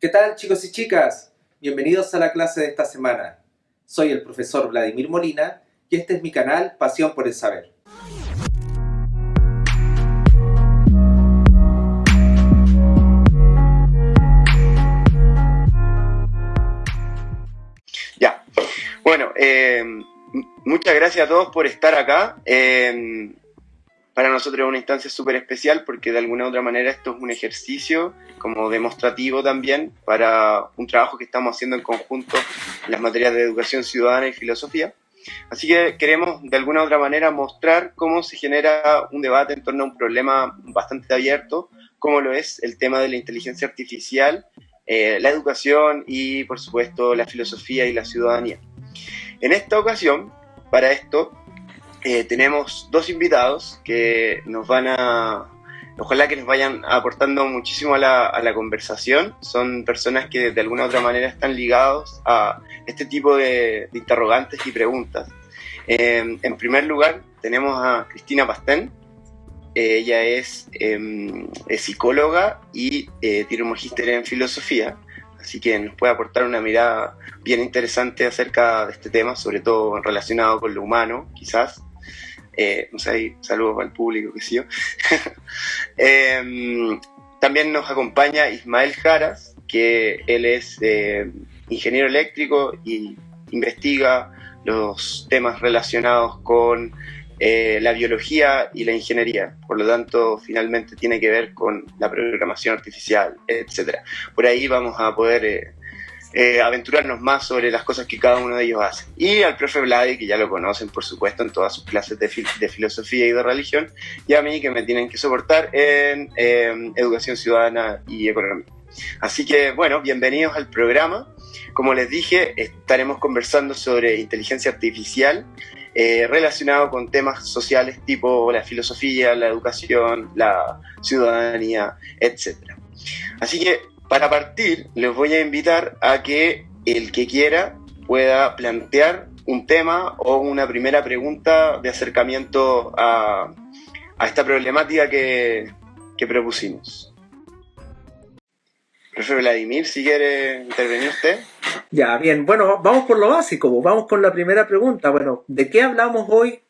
¿Qué tal, chicos y chicas? Bienvenidos a la clase de esta semana. Soy el profesor Vladimir Molina y este es mi canal Pasión por el Saber. Ya, bueno, muchas gracias a todos por estar acá. Para nosotros es una instancia súper especial porque de alguna u otra manera esto es un ejercicio como demostrativo también para un trabajo que estamos haciendo en conjunto en las materias de educación ciudadana y filosofía. Así que queremos de alguna u otra manera mostrar cómo se genera un debate en torno a un problema bastante abierto, como lo es el tema de la inteligencia artificial, la educación y, por supuesto, la filosofía y la ciudadanía. En esta ocasión, para esto, tenemos dos invitados que nos van a, ojalá que nos vayan aportando muchísimo a la conversación. Son personas que de alguna u otra manera están ligados a este tipo de interrogantes y preguntas. En primer lugar, tenemos a Cristina Pastén. Ella es psicóloga y tiene un magíster en filosofía, así que nos puede aportar una mirada bien interesante acerca de este tema, sobre todo relacionado con lo humano, quizás. No sé, saludos al público, qué sé yo. También nos acompaña Ismael Jaras, que él es ingeniero eléctrico y investiga los temas relacionados con la biología y la ingeniería. Por lo tanto, finalmente tiene que ver con la programación artificial, etc. Por ahí vamos a poder aventurarnos más sobre las cosas que cada uno de ellos hace. Y al profe Vladi, que ya lo conocen, por supuesto, en todas sus clases de filosofía y de religión, y a mí, que me tienen que soportar en educación ciudadana y economía. Así que, bueno, bienvenidos al programa. Como les dije, estaremos conversando sobre inteligencia artificial relacionado con temas sociales tipo la filosofía, la educación, la ciudadanía, etc. Así que, para partir, les voy a invitar a que el que quiera pueda plantear un tema o una primera pregunta de acercamiento a esta problemática que propusimos. Profe Vladimir, si quiere intervenir usted. Ya, bien. Bueno, vamos por lo básico. Vamos con la primera pregunta. Bueno, ¿de qué hablamos hoy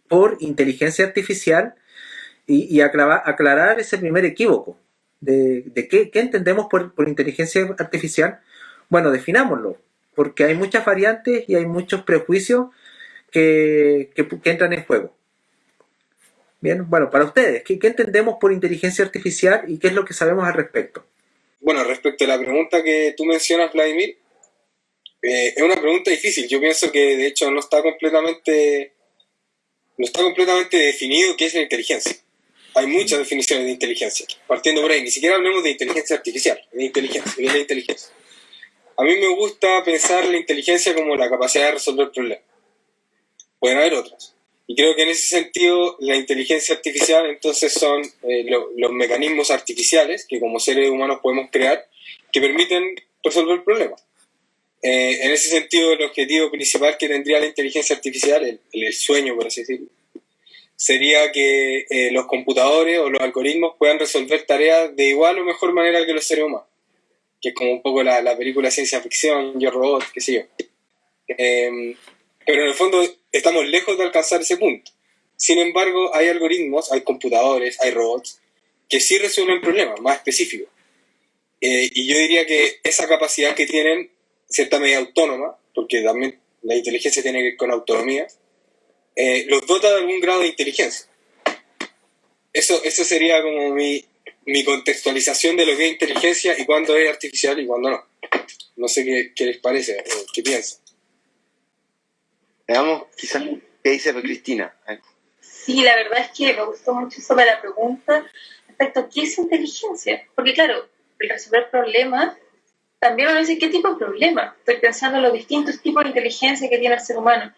por inteligencia artificial? Y aclarar ese primer equívoco. ¿De qué entendemos por inteligencia artificial? Bueno, definámoslo, porque hay muchas variantes y hay muchos prejuicios que entran en juego. Bien, bueno, para ustedes, ¿qué entendemos por inteligencia artificial y qué es lo que sabemos al respecto? Bueno, respecto a la pregunta que tú mencionas, Vladimir, es una pregunta difícil. Yo pienso que de hecho no está completamente definido qué es la inteligencia. Hay muchas definiciones de inteligencia. Partiendo por ahí, ni siquiera hablemos de inteligencia artificial, de inteligencia. ¿Qué es la inteligencia? A mí me gusta pensar la inteligencia como la capacidad de resolver problemas. Pueden haber otras. Y creo que en ese sentido la inteligencia artificial entonces son los mecanismos artificiales que como seres humanos podemos crear que permiten resolver problemas. En ese sentido, el objetivo principal que tendría la inteligencia artificial, el sueño, por así decirlo, sería que los computadores o los algoritmos puedan resolver tareas de igual o mejor manera que los seres humanos, que es como un poco la película ciencia ficción, Yo Robot, qué sé yo. Pero en el fondo estamos lejos de alcanzar ese punto. Sin embargo, hay algoritmos, hay computadores, hay robots que sí resuelven problemas más específicos. Y yo diría que esa capacidad que tienen, cierta medida autónoma, porque también la inteligencia tiene que ver con autonomía, los dota de algún grado de inteligencia. Eso sería como mi contextualización de lo que es inteligencia y cuándo es artificial y cuándo no. No sé qué les parece, qué piensan. Veamos quizás qué dice Cristina. Sí, la verdad es que me gustó mucho sobre la pregunta respecto a qué es inteligencia. Porque claro, el resolver problemas, también uno dice qué tipo de problema. Estoy pensando en los distintos tipos de inteligencia que tiene el ser humano.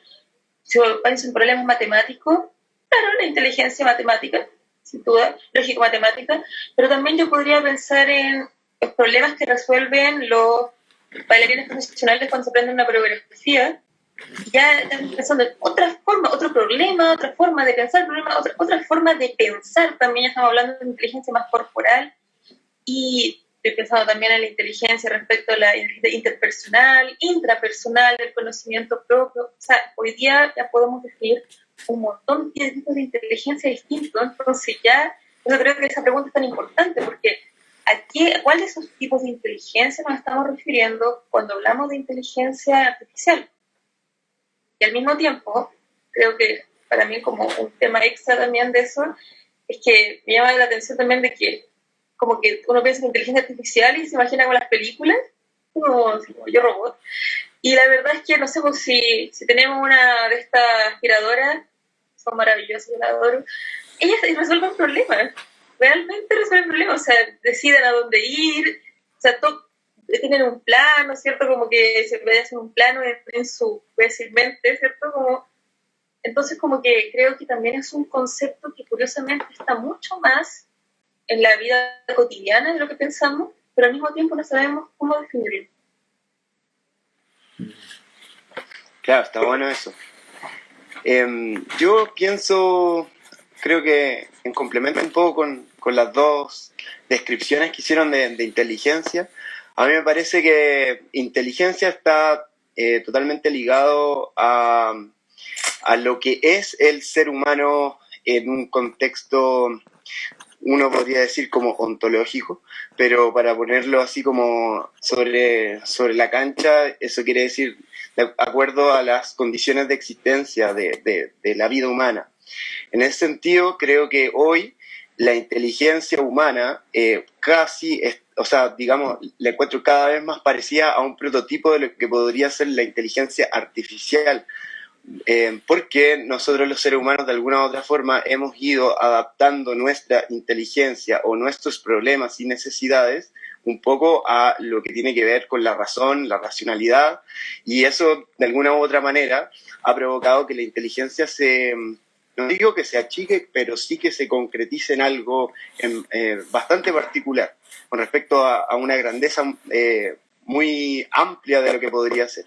Si pienso en problemas matemáticos, claro, la inteligencia matemática, sin duda, lógico-matemática, pero también yo podría pensar en los problemas que resuelven los bailarines profesionales cuando se aprenden una coreografía. Ya estamos pensando en otra forma, otro problema, otra forma de pensar, otra forma de pensar. También ya estamos hablando de inteligencia más corporal. Y estoy pensando también en la inteligencia respecto a la interpersonal, intrapersonal, el conocimiento propio. O sea, hoy día ya podemos definir un montón de tipos de inteligencia distintos, entonces ya, yo creo que esa pregunta es tan importante, porque ¿a cuál de esos tipos de inteligencia nos estamos refiriendo cuando hablamos de inteligencia artificial? Y al mismo tiempo, creo que para mí como un tema extra también de eso, es que me llama la atención también de que como que uno piensa en inteligencia artificial y se imagina con las películas, como Yo Robot. Y la verdad es que no sé, pues, si tenemos una de estas aspiradoras, son maravillosas, yo las adoro, ellas resuelven problemas, realmente resuelven problemas, o sea, deciden a dónde ir, o sea, tienen un plano, ¿cierto? Como que se puede hacer un plano en su, puede decir, mente, ¿cierto? Como, entonces como que creo que también es un concepto que curiosamente está mucho más en la vida cotidiana de lo que pensamos, pero al mismo tiempo no sabemos cómo definirlo. Claro, está bueno eso. Yo pienso, creo que en complemento un poco con las dos descripciones que hicieron de inteligencia, a mí me parece que inteligencia está totalmente ligado a lo que es el ser humano en un contexto, uno podría decir como ontológico, pero para ponerlo así como sobre la cancha, eso quiere decir de acuerdo a las condiciones de existencia de la vida humana. En ese sentido, creo que hoy la inteligencia humana o sea, digamos, la encuentro cada vez más parecida a un prototipo de lo que podría ser la inteligencia artificial, porque nosotros los seres humanos de alguna u otra forma hemos ido adaptando nuestra inteligencia o nuestros problemas y necesidades un poco a lo que tiene que ver con la razón, la racionalidad, y eso de alguna u otra manera ha provocado que la inteligencia no digo que se achique, pero sí que se concretice en algo bastante particular con respecto a una grandeza muy amplia de lo que podría ser.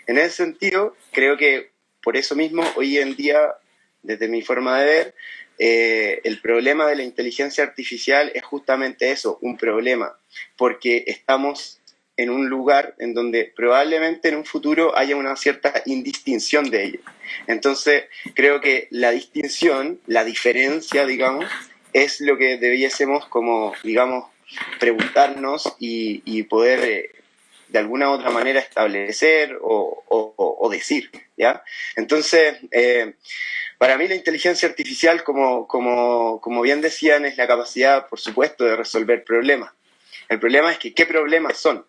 En ese sentido, creo que por eso mismo, hoy en día, desde mi forma de ver, el problema de la inteligencia artificial es justamente eso, un problema, porque estamos en un lugar en donde probablemente en un futuro haya una cierta indistinción de ello. Entonces, creo que la distinción, la diferencia, digamos, es lo que debiésemos como, digamos, preguntarnos y poder de alguna u otra manera establecer o decir, ¿ya? Entonces, para mí la inteligencia artificial, como bien decían, es la capacidad, por supuesto, de resolver problemas. El problema es que, ¿qué problemas son?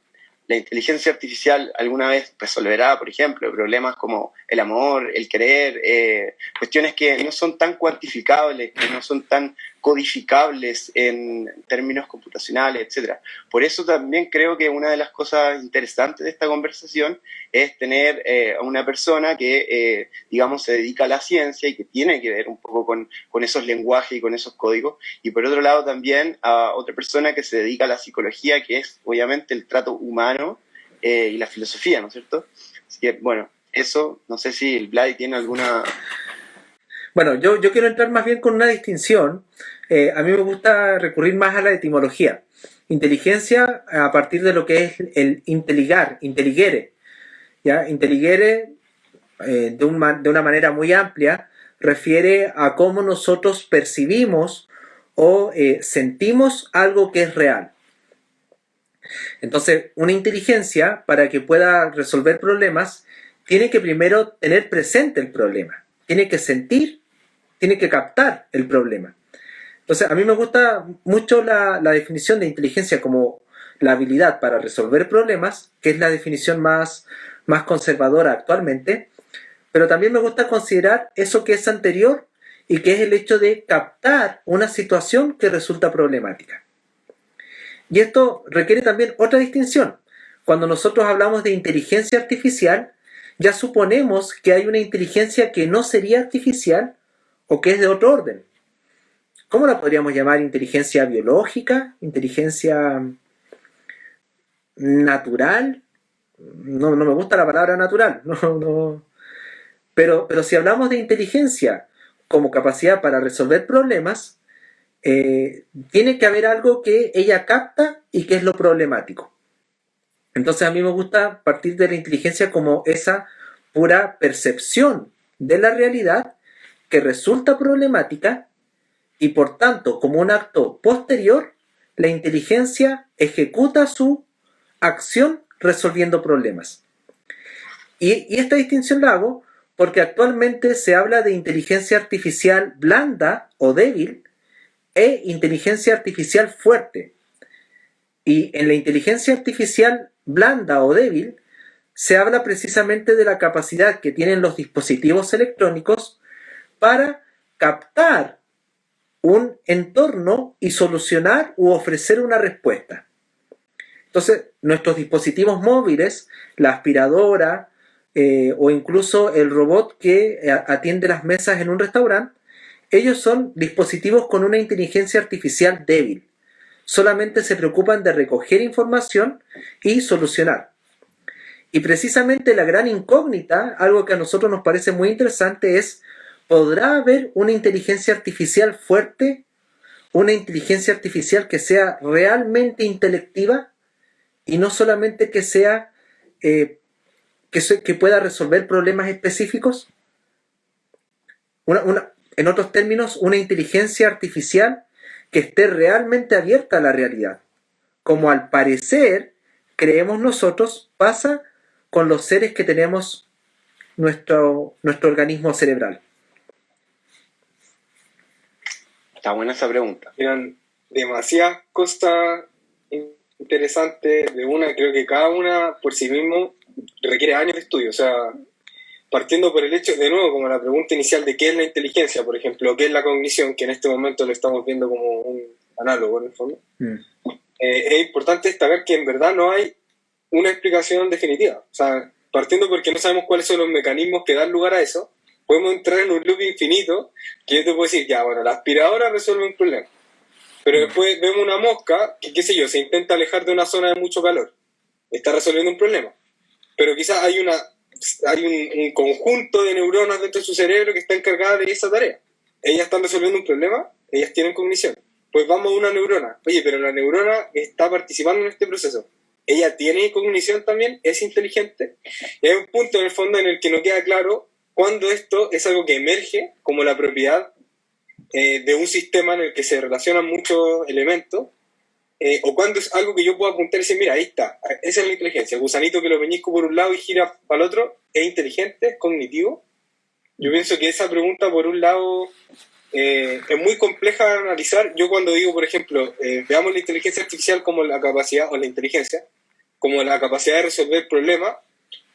La inteligencia artificial alguna vez resolverá, por ejemplo, problemas como el amor, el querer, cuestiones que no son tan cuantificables, que no son tan codificables en términos computacionales, etc. Por eso también creo que una de las cosas interesantes de esta conversación es tener a una persona que, digamos, se dedica a la ciencia y que tiene que ver un poco con esos lenguajes y con esos códigos, y por otro lado también a otra persona que se dedica a la psicología, que es obviamente el trato humano y la filosofía, ¿no es cierto? Así que, bueno, eso, no sé si el Vladi tiene alguna... Bueno, yo quiero entrar más bien con una distinción. A mí me gusta recurrir más a la etimología. Inteligencia a partir de lo que es el inteligar, intelligere. ¿Ya? Intelligere, de una manera muy amplia, refiere a cómo nosotros percibimos o sentimos algo que es real. Entonces, una inteligencia, para que pueda resolver problemas, tiene que primero tener presente el problema. Tiene que sentir, tiene que captar el problema. Entonces, a mí me gusta mucho la definición de inteligencia como la habilidad para resolver problemas, que es la definición más conservadora actualmente, pero también me gusta considerar eso que es anterior y que es el hecho de captar una situación que resulta problemática. Y esto requiere también otra distinción. Cuando nosotros hablamos de inteligencia artificial, ya suponemos que hay una inteligencia que no sería artificial o que es de otro orden. ¿Cómo la podríamos llamar? ¿Inteligencia biológica? ¿Inteligencia natural? No me gusta la palabra natural. No. Pero si hablamos de inteligencia como capacidad para resolver problemas, tiene que haber algo que ella capta y qué es lo problemático. Entonces a mí me gusta partir de la inteligencia como esa pura percepción de la realidad que resulta problemática y por tanto, como un acto posterior, la inteligencia ejecuta su acción resolviendo problemas. Y esta distinción la hago porque actualmente se habla de inteligencia artificial blanda o débil e inteligencia artificial fuerte. Y en la inteligencia artificial blanda o débil se habla precisamente de la capacidad que tienen los dispositivos electrónicos para captar un entorno y solucionar u ofrecer una respuesta. Entonces, nuestros dispositivos móviles, la aspiradora o incluso el robot que atiende las mesas en un restaurante, ellos son dispositivos con una inteligencia artificial débil. Solamente se preocupan de recoger información y solucionar. Y precisamente la gran incógnita, algo que a nosotros nos parece muy interesante, es: ¿podrá haber una inteligencia artificial fuerte? ¿Una inteligencia artificial que sea realmente intelectiva? Y no solamente que sea que pueda resolver problemas específicos. En otros términos, una inteligencia artificial que esté realmente abierta a la realidad, como al parecer creemos nosotros pasa con los seres que tenemos nuestro organismo cerebral. Está buena esa pregunta. Eran demasiadas cosas interesantes de una. Creo que cada una por sí mismo requiere años de estudio. O sea, partiendo por el hecho, de nuevo, como la pregunta inicial de qué es la inteligencia, por ejemplo, qué es la cognición, que en este momento lo estamos viendo como un análogo en el fondo. Es importante destacar que en verdad no hay una explicación definitiva. O sea, partiendo porque no sabemos cuáles son los mecanismos que dan lugar a eso, podemos entrar en un loop infinito que yo te puedo decir, ya, bueno, la aspiradora resuelve un problema. Pero después vemos una mosca que, qué sé yo, se intenta alejar de una zona de mucho calor. Está resolviendo un problema. Pero quizás hay un conjunto de neuronas dentro de su cerebro que está encargada de esa tarea. Ellas están resolviendo un problema, ellas tienen cognición. Pues vamos a una neurona. Oye, pero la neurona está participando en este proceso. Ella tiene cognición también, es inteligente. Y hay un punto en el fondo en el que no queda claro cuándo esto es algo que emerge como la propiedad de un sistema en el que se relacionan muchos elementos, o cuando es algo que yo puedo apuntar y decir, mira, ahí está, esa es la inteligencia. El gusanito que lo peñisco por un lado y gira para el otro, ¿es inteligente? ¿Es cognitivo? Yo pienso que esa pregunta, por un lado, es muy compleja de analizar. Yo cuando digo, por ejemplo, veamos la inteligencia artificial como la capacidad, o la inteligencia, como la capacidad de resolver problemas,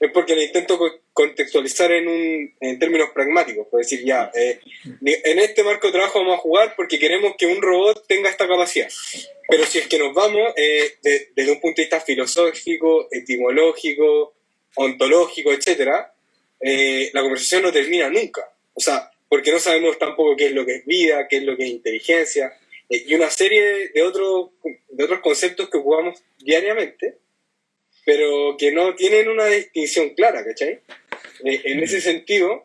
es porque la intento contextualizar en términos pragmáticos. Por decir, ya, en este marco de trabajo vamos a jugar porque queremos que un robot tenga esta capacidad. Pero si es que nos vamos desde un punto de vista filosófico, etimológico, ontológico, etcétera, la conversación no termina nunca. O sea, porque no sabemos tampoco qué es lo que es vida, qué es lo que es inteligencia, y una serie de otros conceptos que ocupamos diariamente, pero que no tienen una distinción clara, ¿cachai? En ese sentido,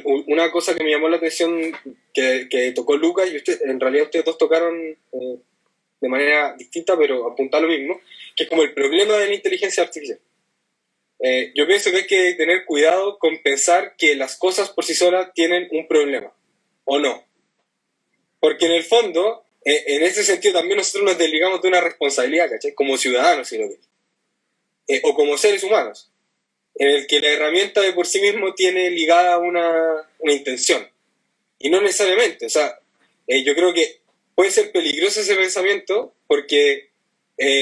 una cosa que me llamó la atención que tocó Lucas, y en realidad ustedes dos tocaron de manera distinta, pero apunta a lo mismo, que es como el problema de la inteligencia artificial. Yo pienso que hay que tener cuidado con pensar que las cosas por sí solas tienen un problema, o no. Porque en el fondo, en ese sentido también nosotros nos desligamos de una responsabilidad, ¿cachai? Como ciudadanos, si lo ves. O como seres humanos, en el que la herramienta de por sí mismo tiene ligada una intención. Y no necesariamente, o sea, yo creo que puede ser peligroso ese pensamiento porque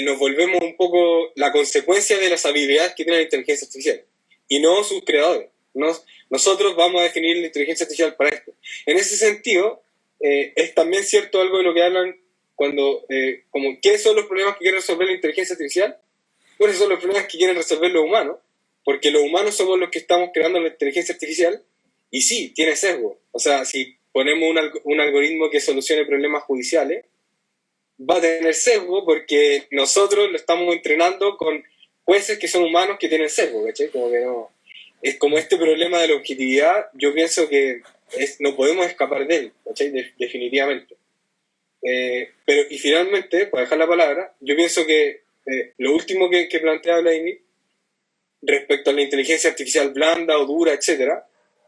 nos volvemos un poco la consecuencia de las habilidades que tiene la inteligencia artificial, y no sus creadores. Nosotros vamos a definir la inteligencia artificial para esto. En ese sentido, es también cierto algo de lo que hablan cuando, como, ¿qué son los problemas que quiere resolver la inteligencia artificial? Pues esos son los problemas que quieren resolver los humanos, porque los humanos somos los que estamos creando la inteligencia artificial, y sí, tiene sesgo. O sea, si ponemos un algoritmo que solucione problemas judiciales, va a tener sesgo porque nosotros lo estamos entrenando con jueces que son humanos que tienen sesgo, ¿cachai? Como que no. Es como este problema de la objetividad, yo pienso que no podemos escapar de él, ¿cachai? Definitivamente. Y finalmente, para dejar la palabra, yo pienso que lo último que plantea Vladimir respecto a la inteligencia artificial blanda o dura, etcétera,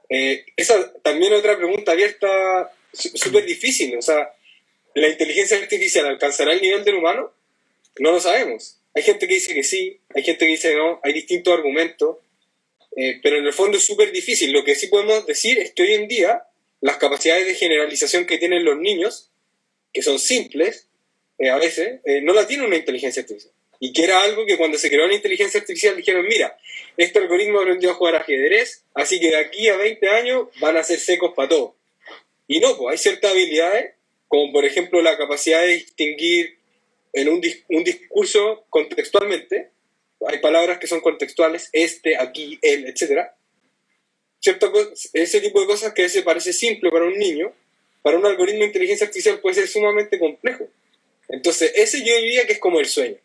esa también es otra pregunta abierta súper difícil. O sea, ¿la inteligencia artificial alcanzará el nivel del humano? No lo sabemos. Hay gente que dice que sí, hay gente que dice que no, hay distintos argumentos, pero en el fondo es súper difícil. Lo que sí podemos decir es que hoy en día las capacidades de generalización que tienen los niños, que son simples, a veces, no la tiene una inteligencia artificial. Y que era algo que cuando se creó la inteligencia artificial dijeron, mira, este algoritmo aprendió a jugar ajedrez, así que de aquí a 20 años van a ser secos para todo. Y no, pues hay ciertas habilidades, como por ejemplo la capacidad de distinguir en un discurso contextualmente. Hay palabras que son contextuales, este, aquí, él, etc. Ese tipo de cosas que se parece simple para un niño, para un algoritmo de inteligencia artificial puede ser sumamente complejo. Entonces, ese yo diría que es como el sueño.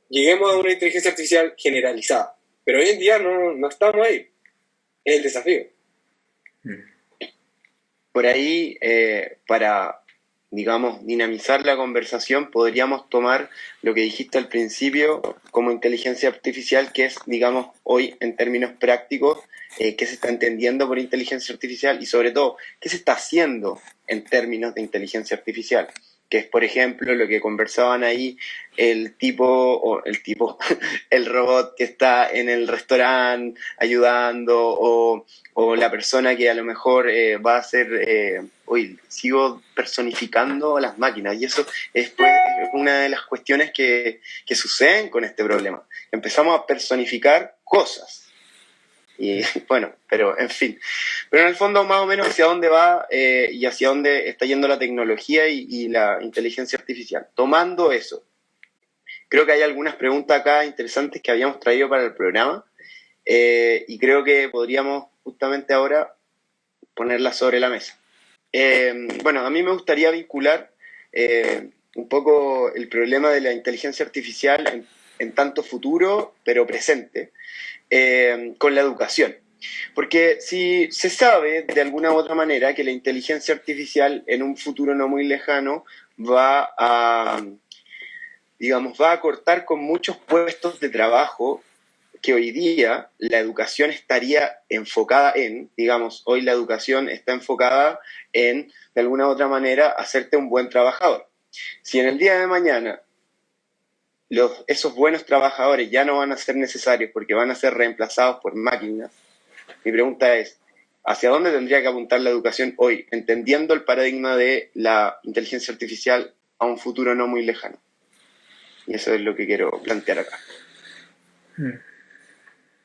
Lleguemos a una inteligencia artificial generalizada. Pero hoy en día no estamos ahí. Es el desafío. Por ahí, para, digamos, dinamizar la conversación, podríamos tomar lo que dijiste al principio como inteligencia artificial, que es, digamos, hoy en términos prácticos, qué se está entendiendo por inteligencia artificial y sobre todo, qué se está haciendo en términos de inteligencia artificial. Que es, por ejemplo, lo que conversaban ahí, el robot que está en el restaurante ayudando, o la persona que a lo mejor va a ser, sigo personificando a las máquinas, y eso es una de las cuestiones que suceden con este problema. Empezamos a personificar cosas. Y bueno, pero en fin. Pero en el fondo más o menos hacia dónde va y hacia dónde está yendo la tecnología y la inteligencia artificial. Tomando eso, creo que hay algunas preguntas acá interesantes que habíamos traído para el programa y creo que podríamos justamente ahora ponerlas sobre la mesa. Bueno, a mí me gustaría vincular un poco el problema de la inteligencia artificial en tanto futuro, pero presente, con la educación. Porque si se sabe de alguna u otra manera que la inteligencia artificial en un futuro no muy lejano va a cortar con muchos puestos de trabajo que hoy día la educación estaría enfocada en, hoy la educación está enfocada en, de alguna u otra manera, hacerte un buen trabajador. Si en el día de mañana esos buenos trabajadores ya no van a ser necesarios porque van a ser reemplazados por máquinas, mi pregunta es, ¿hacia dónde tendría que apuntar la educación hoy, entendiendo el paradigma de la inteligencia artificial a un futuro no muy lejano? Y eso es lo que quiero plantear acá.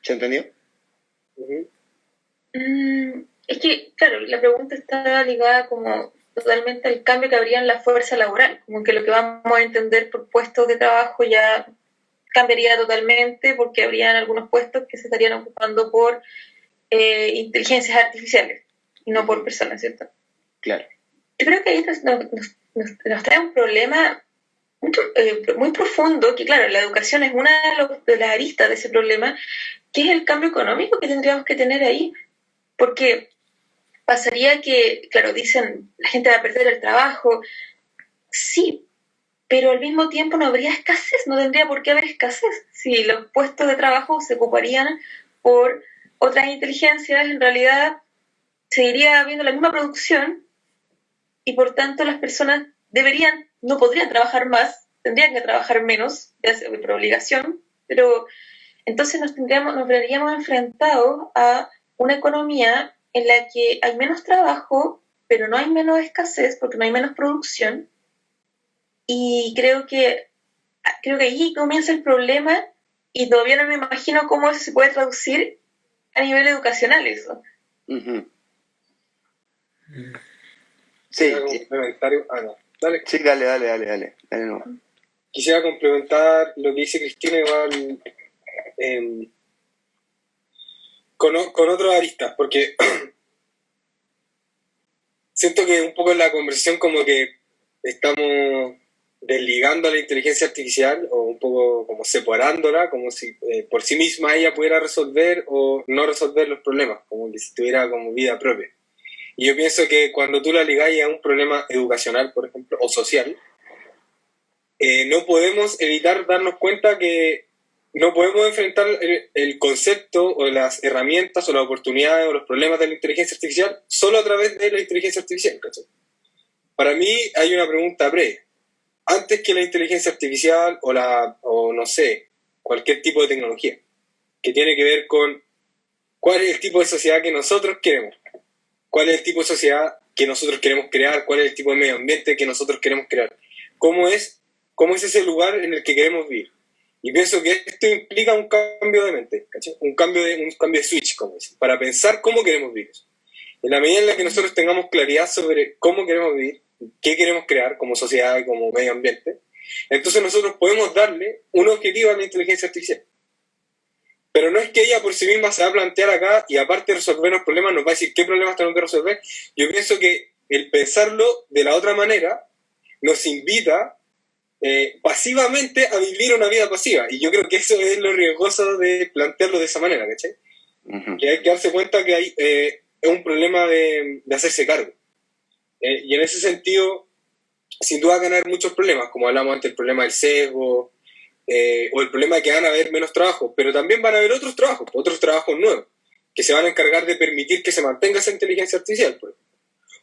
¿Se entendió? Es que, claro, la pregunta está ligada como totalmente al cambio que habría en la fuerza laboral, como que lo que vamos a entender por puestos de trabajo ya cambiaría totalmente porque habrían algunos puestos que se estarían ocupando por inteligencias artificiales y no por personas, ¿cierto? Claro. Yo creo que ahí nos trae un problema muy profundo, que claro, la educación es una de las aristas de ese problema, que es el cambio económico que tendríamos que tener ahí, porque pasaría que, claro, dicen, la gente va a perder el trabajo, sí, pero al mismo tiempo no habría escasez, no tendría por qué haber escasez, si los puestos de trabajo se ocuparían por otras inteligencias, en realidad seguiría habiendo la misma producción y por tanto las personas no podrían trabajar más, tendrían que trabajar menos, ya sea por obligación, pero entonces nos veríamos enfrentados a una economía en la que hay menos trabajo, pero no hay menos escasez porque no hay menos producción, y creo que ahí comienza el problema y todavía no me imagino cómo eso se puede traducir a nivel educacional eso. Uh-huh. Sí. Dale. Sí, dale no. Quisiera complementar lo que dice Cristina igual con otras aristas, porque siento que un poco en la conversación como que estamos desligando a la inteligencia artificial o un poco como separándola, como si por sí misma ella pudiera resolver o no resolver los problemas, como que si tuviera como vida propia. Y yo pienso que cuando tú la ligáis a un problema educacional, por ejemplo, o social, no podemos evitar darnos cuenta que no podemos enfrentar el concepto o las herramientas o las oportunidades o los problemas de la inteligencia artificial solo a través de la inteligencia artificial, ¿cachai? Para mí hay una pregunta previa. Antes que la inteligencia artificial o no sé, cualquier tipo de tecnología, que tiene que ver con cuál es el tipo de sociedad que nosotros queremos, cuál es el tipo de sociedad que nosotros queremos crear, cuál es el tipo de medio ambiente que nosotros queremos crear, cómo es ese lugar en el que queremos vivir. Y pienso que esto implica un cambio de mente, ¿cachai? Un cambio de switch, como dicen, para pensar cómo queremos vivir. En la medida en la que nosotros tengamos claridad sobre cómo queremos vivir, qué queremos crear como sociedad y como medio ambiente, entonces nosotros podemos darle un objetivo a la inteligencia artificial. Pero no es que ella por sí misma se va a plantear acá y aparte de resolver los problemas nos va a decir qué problemas tenemos que resolver. Yo pienso que el pensarlo de la otra manera nos invita pasivamente a vivir una vida pasiva. Y yo creo que eso es lo riesgoso de plantearlo de esa manera, ¿cachai? Uh-huh. Que hay que darse cuenta que hay es un problema de hacerse cargo. Y en ese sentido, sin duda van a haber muchos problemas, como hablamos antes, el problema del sesgo, o el problema de que van a haber menos trabajos, pero también van a haber otros trabajos nuevos, que se van a encargar de permitir que se mantenga esa inteligencia artificial. Por ejemplo.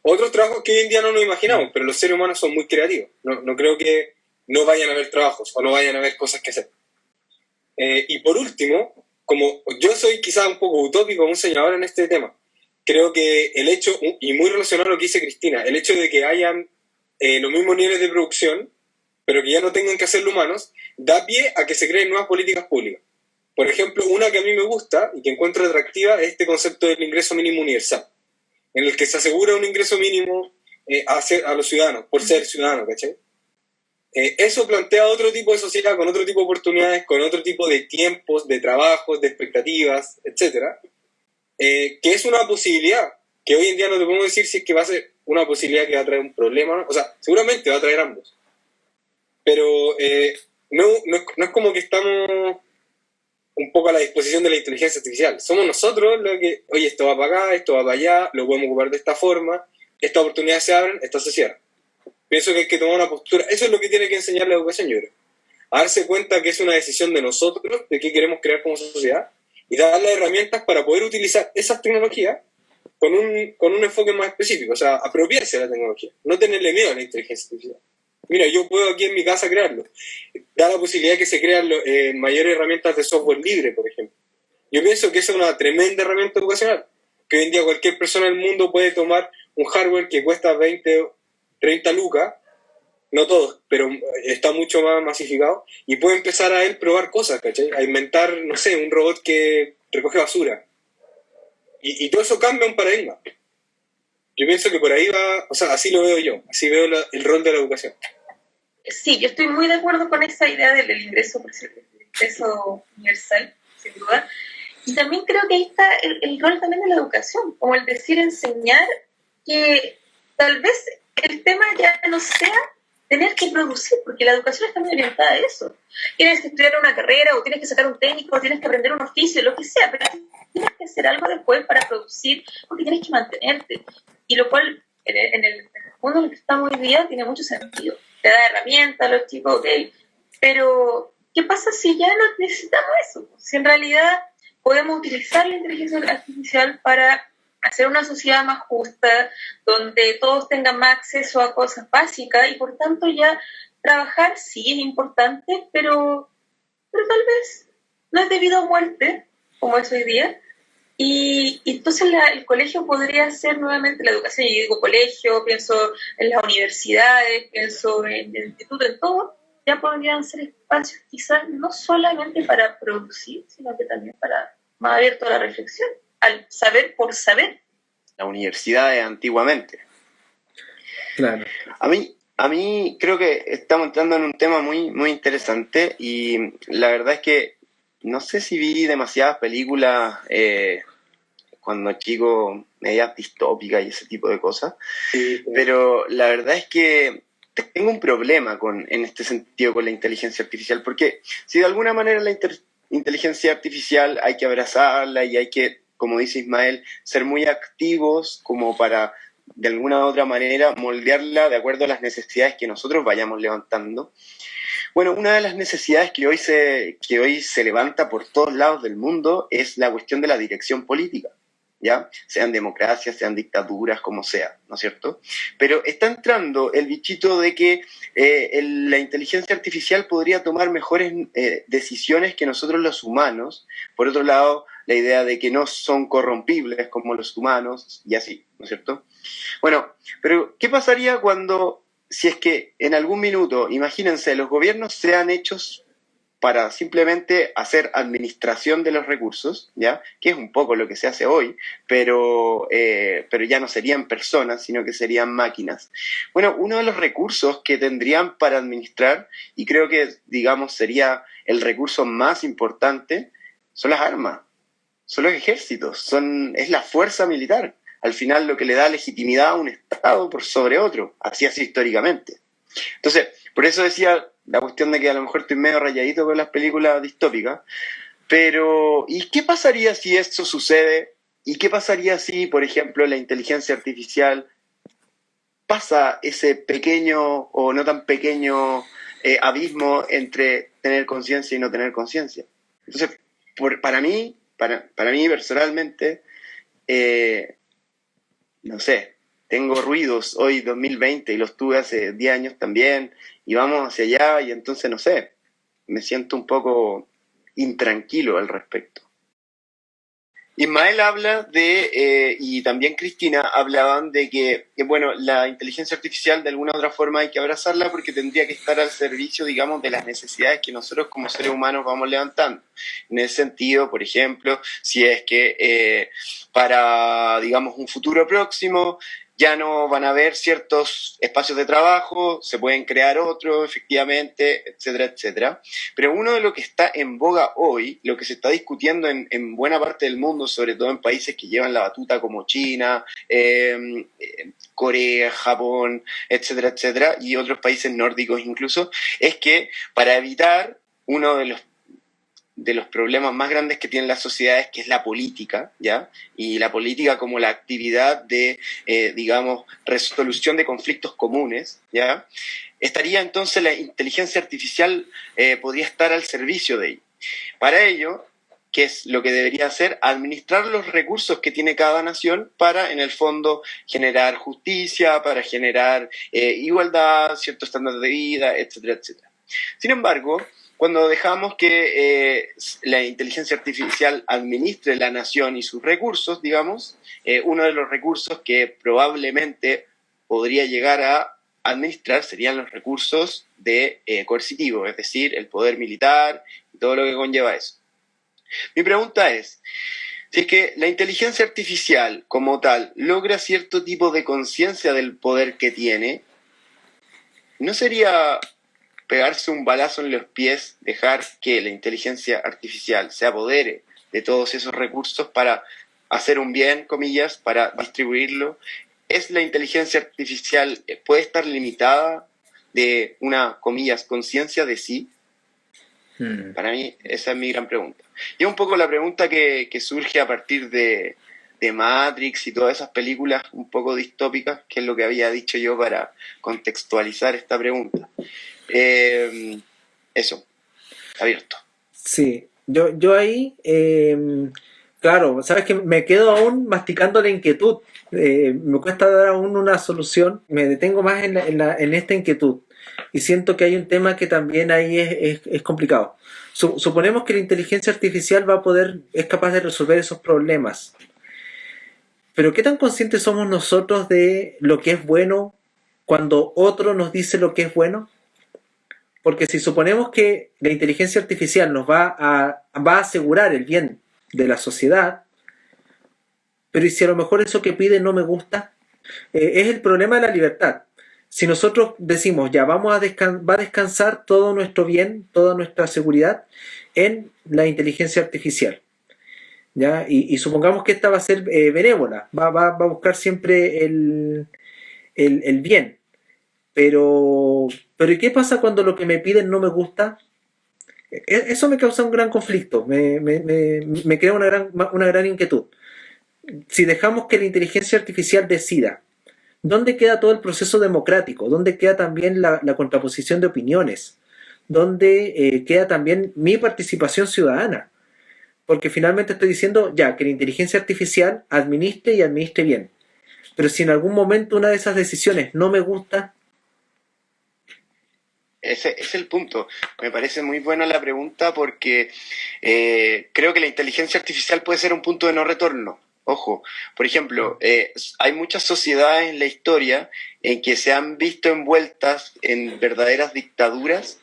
Otros trabajos que hoy en día no nos imaginamos, pero los seres humanos son muy creativos. No creo que no vayan a haber trabajos o no vayan a haber cosas que hacer. Y por último, como yo soy quizás un poco utópico, un señalador en este tema, creo que el hecho, y muy relacionado a lo que dice Cristina, el hecho de que hayan los mismos niveles de producción, pero que ya no tengan que hacerlo humanos, da pie a que se creen nuevas políticas públicas. Por ejemplo, una que a mí me gusta y que encuentro atractiva es este concepto del ingreso mínimo universal, en el que se asegura un ingreso mínimo a los ciudadanos, por ser ciudadanos, ¿cachai? Eso plantea otro tipo de sociedad, con otro tipo de oportunidades, con otro tipo de tiempos, de trabajos, de expectativas, etcétera, que es una posibilidad, que hoy en día no te podemos decir si es que va a ser una posibilidad que va a traer un problema, ¿no? O sea, seguramente va a traer ambos. Pero no es como que estamos un poco a la disposición de la inteligencia artificial. Somos nosotros los que, oye, esto va para acá, esto va para allá, lo podemos ocupar de esta forma, estas oportunidades se abren, estas se cierran. Pienso que hay que tomar una postura. Eso es lo que tiene que enseñar la educación, yo creo. A darse cuenta que es una decisión de nosotros, de qué queremos crear como sociedad, y dar las herramientas para poder utilizar esas tecnologías con un enfoque más específico. O sea, apropiarse de la tecnología, no tenerle miedo a la inteligencia artificial. Mira, yo puedo aquí en mi casa crearlo. Da la posibilidad de que se crean mayores herramientas de software libre, por ejemplo. Yo pienso que esa es una tremenda herramienta educacional, que hoy en día cualquier persona del mundo puede tomar un hardware que cuesta 20, 30 lucas, no todos, pero está mucho más masificado, y puede empezar a él probar cosas, ¿cachai? A inventar, no sé, un robot que recoge basura. Y todo eso cambia un paradigma. Yo pienso que por ahí va, o sea, así lo veo yo, así veo el rol de la educación. Sí, yo estoy muy de acuerdo con esa idea del ingreso universal, sin duda. Y también creo que ahí está el rol también de la educación, como el decir, enseñar que tal vez el tema ya no sea tener que producir, porque la educación está muy orientada a eso. Tienes que estudiar una carrera, o tienes que sacar un técnico, o tienes que aprender un oficio, lo que sea, pero tienes que hacer algo después para producir, porque tienes que mantenerte. Y lo cual, en el mundo en el que estamos hoy día, tiene mucho sentido. Te da herramientas a los chicos, ok, pero ¿qué pasa si ya no necesitamos eso? Si en realidad podemos utilizar la inteligencia artificial para hacer una sociedad más justa, donde todos tengan más acceso a cosas básicas y por tanto ya trabajar sí es importante, pero tal vez no es debido a muerte, como es hoy día. Y entonces el colegio podría ser nuevamente la educación. Yo digo colegio, pienso en las universidades, pienso en el instituto, en todo. Ya podrían ser espacios quizás no solamente para producir, sino que también para más abierto a la reflexión, al saber por saber. Las universidades antiguamente. Claro. A mí creo que estamos entrando en un tema muy, muy interesante y la verdad es que no sé si vi demasiadas películas cuando chico, medias distópicas y ese tipo de cosas, sí. Pero la verdad es que tengo un problema en este sentido con la inteligencia artificial, porque si de alguna manera la inteligencia artificial hay que abrazarla y hay que como dice Ismael, ser muy activos como para de alguna u otra manera moldearla de acuerdo a las necesidades que nosotros vayamos levantando. Bueno, una de las necesidades que hoy se levanta por todos lados del mundo es la cuestión de la dirección política, ¿ya? Sean democracias, sean dictaduras, como sea, ¿no es cierto? Pero está entrando el bichito de que la inteligencia artificial podría tomar mejores decisiones que nosotros los humanos. Por otro lado, la idea de que no son corrompibles como los humanos, y así, ¿no es cierto? Bueno, pero ¿qué pasaría si es que en algún minuto, imagínense, los gobiernos sean hechos para simplemente hacer administración de los recursos, ¿ya? Que es un poco lo que se hace hoy, pero ya no serían personas, sino que serían máquinas. Bueno, uno de los recursos que tendrían para administrar, y creo que, digamos, sería el recurso más importante, son las armas, son los ejércitos, es la fuerza militar. Al final lo que le da legitimidad a un Estado por sobre otro, así ha sido históricamente. Entonces, por eso decía la cuestión de que a lo mejor estoy medio rayadito con las películas distópicas, pero ¿y qué pasaría si esto sucede? ¿Y qué pasaría si, por ejemplo, la inteligencia artificial pasa ese pequeño o no tan pequeño abismo entre tener conciencia y no tener conciencia? Entonces, para mí personalmente, no sé, tengo ruidos hoy 2020 y los tuve hace 10 años también, y vamos hacia allá, y entonces, no sé, me siento un poco intranquilo al respecto. Ismael habla y también Cristina hablaban de que, bueno, la inteligencia artificial de alguna u otra forma hay que abrazarla porque tendría que estar al servicio, digamos, de las necesidades que nosotros como seres humanos vamos levantando. En ese sentido, por ejemplo, si es que para, digamos, un futuro próximo ya no van a haber ciertos espacios de trabajo, se pueden crear otros, efectivamente, etcétera, etcétera. Pero uno de lo que está en boga hoy, lo que se está discutiendo en buena parte del mundo, sobre todo en países que llevan la batuta como China, Corea, Japón, etcétera, etcétera, y otros países nórdicos incluso, es que para evitar uno de los problemas más grandes que tienen las sociedades, que es la política, ¿ya? Y la política como la actividad de, digamos, resolución de conflictos comunes, ¿ya? Estaría entonces la inteligencia artificial, podría estar al servicio de ello. Para ello, ¿qué es lo que debería hacer? Administrar los recursos que tiene cada nación para, en el fondo, generar justicia, para generar igualdad, ciertos estándares de vida, etcétera, etcétera. Sin embargo, cuando dejamos que la inteligencia artificial administre la nación y sus recursos, digamos, uno de los recursos que probablemente podría llegar a administrar serían los recursos coercitivos, es decir, el poder militar y todo lo que conlleva eso. Mi pregunta es, si es que la inteligencia artificial como tal logra cierto tipo de conciencia del poder que tiene, ¿no sería pegarse un balazo en los pies, dejar que la inteligencia artificial se apodere de todos esos recursos para hacer un bien, comillas, para distribuirlo? ¿Es la inteligencia artificial, puede estar limitada de una, comillas, conciencia de sí? Para mí, esa es mi gran pregunta. Y es un poco la pregunta que surge a partir de Matrix y todas esas películas un poco distópicas, que es lo que había dicho yo para contextualizar esta pregunta. Eso, abierto. Sí, yo ahí, claro, sabes que me quedo aún masticando la inquietud. Me cuesta dar aún una solución, me detengo más en esta inquietud y siento que hay un tema que también ahí es complicado. Suponemos que la inteligencia artificial es capaz de resolver esos problemas, pero ¿qué tan conscientes somos nosotros de lo que es bueno cuando otro nos dice lo que es bueno? Porque si suponemos que la inteligencia artificial nos va a asegurar el bien de la sociedad, pero ¿y si a lo mejor eso que pide no me gusta? Es el problema de la libertad. Si nosotros decimos, ya va a descansar todo nuestro bien, toda nuestra seguridad en la inteligencia artificial, ¿ya? Y supongamos que esta va a ser benévola, va a buscar siempre el bien. Pero ¿y qué pasa cuando lo que me piden no me gusta? Eso me causa un gran conflicto, me crea una gran inquietud. si dejamos que la inteligencia artificial decida, ¿dónde queda todo el proceso democrático? ¿Dónde queda también la contraposición de opiniones? ¿Dónde queda también mi participación ciudadana? Porque finalmente estoy diciendo ya que la inteligencia artificial administre y administre bien. Pero si en algún momento una de esas decisiones no me gusta. Ese es el punto. Me parece muy buena la pregunta porque creo que la inteligencia artificial puede ser un punto de no retorno. Ojo, por ejemplo, hay muchas sociedades en la historia en que se han visto envueltas en verdaderas dictaduras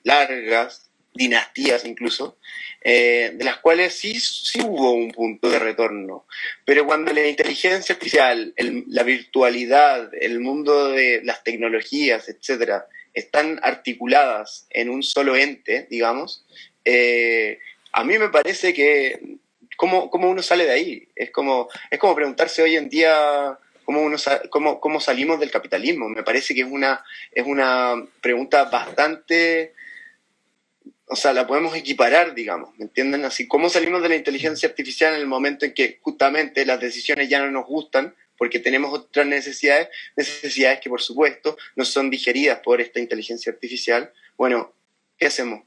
largas, dinastías incluso, de las cuales sí hubo un punto de retorno. Pero cuando la inteligencia artificial, la virtualidad, el mundo de las tecnologías, etcétera, están articuladas en un solo ente, digamos, a mí me parece que ¿cómo uno sale de ahí? Es como preguntarse hoy en día cómo salimos del capitalismo. Me parece que es una pregunta bastante, o sea, la podemos equiparar, digamos, ¿me entienden? Así, ¿cómo salimos de la inteligencia artificial en el momento en que justamente las decisiones ya no nos gustan porque tenemos otras necesidades que por supuesto no son digeridas por esta inteligencia artificial? Bueno, ¿qué hacemos?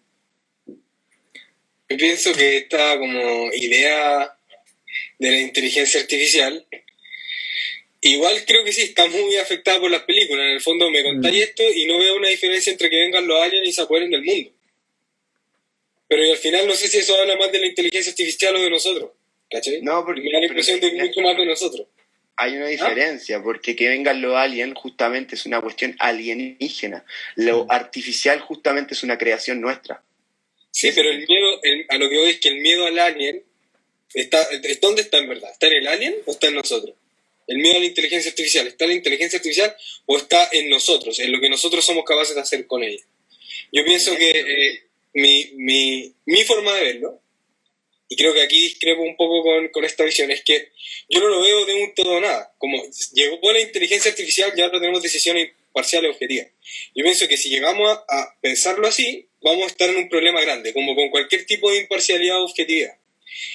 Yo pienso que esta como idea de la inteligencia artificial, igual creo que sí, está muy afectada por las películas. En el fondo me contáis esto y no veo una diferencia entre que vengan los aliens y se apoderen del mundo. Pero al final no sé si eso habla más de la inteligencia artificial o de nosotros, ¿cachai? No, porque me da la impresión de mucho más de nosotros. Hay una diferencia, porque que vengan los aliens justamente es una cuestión alienígena. Lo artificial justamente es una creación nuestra. Sí, pero el miedo, a lo que voy es que el miedo al alien, ¿dónde está en verdad? ¿Está en el alien o está en nosotros? El miedo a la inteligencia artificial, ¿está en la inteligencia artificial o está en nosotros, en lo que nosotros somos capaces de hacer con ella? Yo pienso que mi forma de verlo, y creo que aquí discrepo un poco con esta visión, es que yo no lo veo de un todo o nada. Como llegó la inteligencia artificial, ya no tenemos decisiones parciales objetivas. Yo pienso que si llegamos a pensarlo así, vamos a estar en un problema grande, como con cualquier tipo de imparcialidad o objetividad.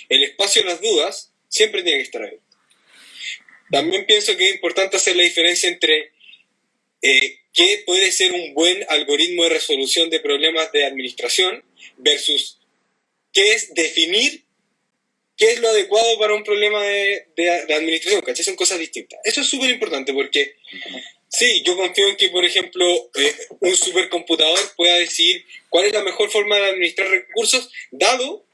El espacio de las dudas siempre tiene que estar ahí. También pienso que es importante hacer la diferencia entre qué puede ser un buen algoritmo de resolución de problemas de administración versus qué es definir qué es lo adecuado para un problema de administración, ¿cachai? Son cosas distintas. Eso es súper importante porque sí, yo confío en que, por ejemplo, un supercomputador pueda decidir cuál es la mejor forma de administrar recursos dado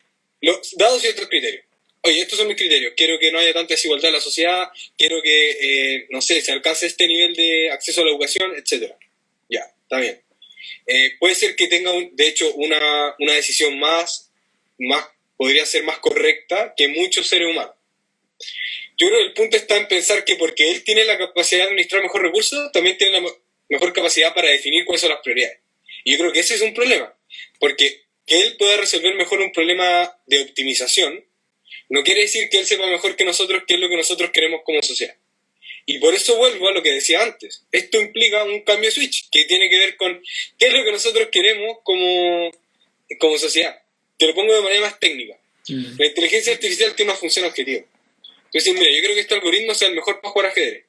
ciertos criterios. Oye, estos son mis criterios. Quiero que no haya tanta desigualdad en la sociedad, quiero que, no sé, se alcance este nivel de acceso a la educación, etc. Ya, está bien. Puede ser que tenga, de hecho, una decisión podría ser más correcta que muchos seres humanos. Yo creo que el punto está en pensar que porque él tiene la capacidad de administrar mejor recursos, también tiene la mejor capacidad para definir cuáles son las prioridades. Y yo creo que ese es un problema, porque que él pueda resolver mejor un problema de optimización no quiere decir que él sepa mejor que nosotros qué es lo que nosotros queremos como sociedad. Y por eso vuelvo a lo que decía antes. Esto implica un cambio de switch, que tiene que ver con qué es lo que nosotros queremos como sociedad. Te lo pongo de manera más técnica. La inteligencia artificial tiene una función objetiva. Entonces, mira, yo creo que este algoritmo sea el mejor para jugar ajedrez.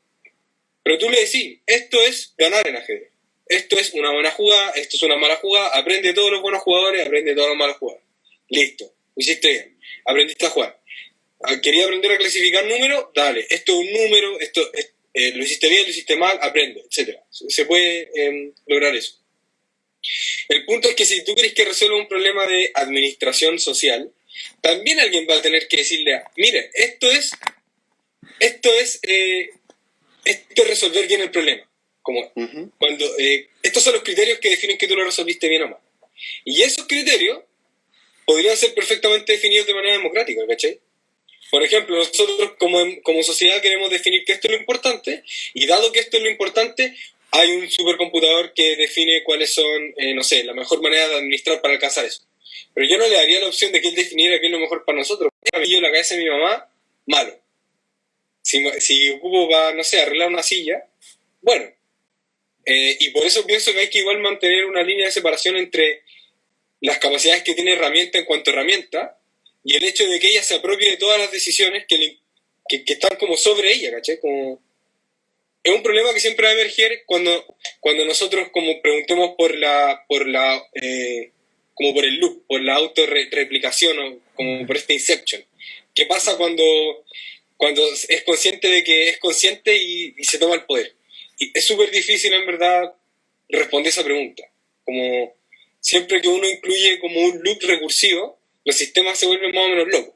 Pero tú le decís, esto es ganar en ajedrez. Esto es una buena jugada, esto es una mala jugada, aprende todos los buenos jugadores, aprende todos los malos jugadores. Listo, lo hiciste bien, aprendiste a jugar. ¿Quería aprender a clasificar números? Dale, esto es un número, lo hiciste bien, lo hiciste mal, aprende, etc. Se puede lograr eso. El punto es que si tú querés que resuelva un problema de administración social, también alguien va a tener que decirle, mire, esto es resolver bien el problema. Como cuando estos son los criterios que definen que tú lo resolviste bien o mal. Y esos criterios podrían ser perfectamente definidos de manera democrática, ¿cachai? Por ejemplo, nosotros como sociedad queremos definir que esto es lo importante, y dado que esto es lo importante, hay un supercomputador que define cuáles son, no sé, la mejor manera de administrar para alcanzar eso. Pero yo no le daría la opción de que él definiera qué es lo mejor para nosotros. Yo en la cabeza de mi mamá, malo. Si ocupo para, no sé, arreglar una silla, bueno. Y por eso pienso que hay que igual mantener una línea de separación entre las capacidades que tiene herramienta en cuanto a herramienta y el hecho de que ella se apropie de todas las decisiones que están como sobre ella, ¿cachai? Como, es un problema que siempre va a emerger cuando nosotros como preguntemos como por el loop, por la autorreplicación o como por este inception. ¿Qué pasa cuando es consciente de que es consciente y se toma el poder? Y es súper difícil en verdad responder esa pregunta. Como siempre que uno incluye como un loop recursivo, los sistemas se vuelven más o menos locos.